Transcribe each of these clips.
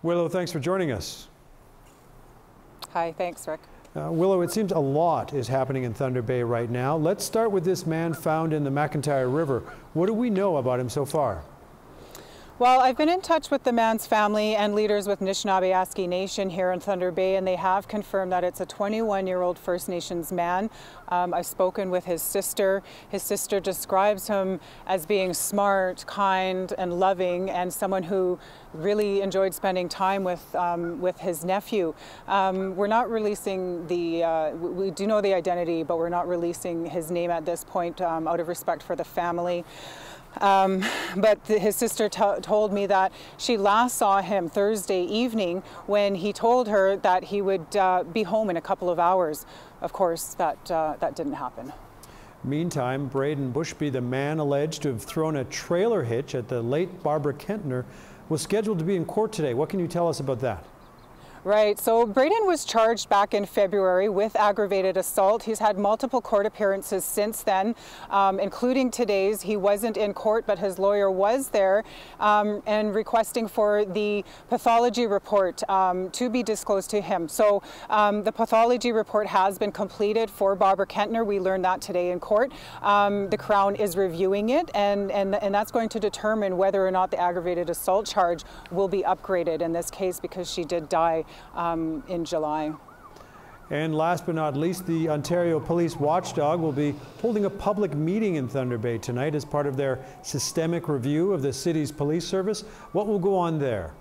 Willow, thanks for joining us. Hi, thanks, Rick. Willow, it seems a lot is happening in Thunder Bay right now. Let's start with this man found in the McIntyre River. What do we know about him so far? Well, I've been in touch with the man's family and leaders with Anishinaabe Nation here in Thunder Bay, and they have confirmed that it's a 21-year-old First Nations man. I've spoken with his sister. His sister describes him as being smart, kind, and loving, and someone who really enjoyed spending time with his nephew. We're not releasing we do know the identity, but we're not releasing his name at this point out of respect for the family. But his sister told me that she last saw him Thursday evening when he told her that he would be home in a couple of hours. Of course, that didn't happen. Meantime, Braden Bushby, the man alleged to have thrown a trailer hitch at the late Barbara Kentner, was scheduled to be in court today. What can you tell us about that? Right, so Braden was charged back in February with aggravated assault. He's had multiple court appearances since then, including today's. He wasn't in court, but his lawyer was there and requesting for the pathology report to be disclosed to him. So the pathology report has been completed for Barbara Kentner. We learned that today in court. The Crown is reviewing it, and that's going to determine whether or not the aggravated assault charge will be upgraded in this case, because she did die in July. And last but not least, the Ontario Police Watchdog will be holding a public meeting in Thunder Bay tonight as part of their systemic review of the city's police service. What will go on there?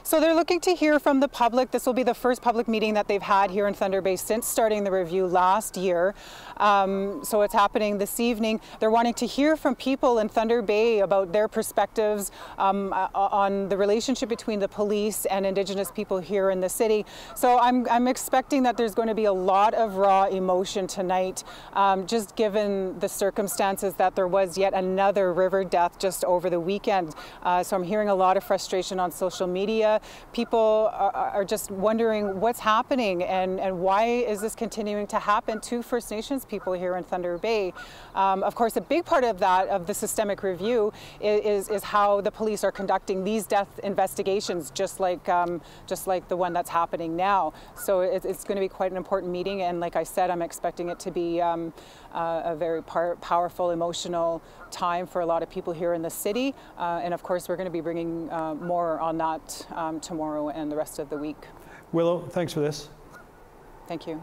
So they're looking to hear from the public. This will be the first public meeting that they've had here in Thunder Bay since starting the review last year. So it's happening this evening. They're wanting to hear from people in Thunder Bay about their perspectives on the relationship between the police and Indigenous people here in the city. So I'm expecting that there's going to be a lot of raw emotion tonight, just given the circumstances that there was yet another river death just over the weekend. So I'm hearing a lot of frustration on social media. People are just wondering what's happening and why is this continuing to happen to First Nations people here in Thunder Bay. Of course, a big part of that, of the systemic review, is how the police are conducting these death investigations, just like the one that's happening now. So it's going to be quite an important meeting, and like I said, I'm expecting it to be a very powerful, emotional time for a lot of people here in the city. And of course, we're going to be bringing more on that tomorrow and the rest of the week. Willow, thanks for this. Thank you.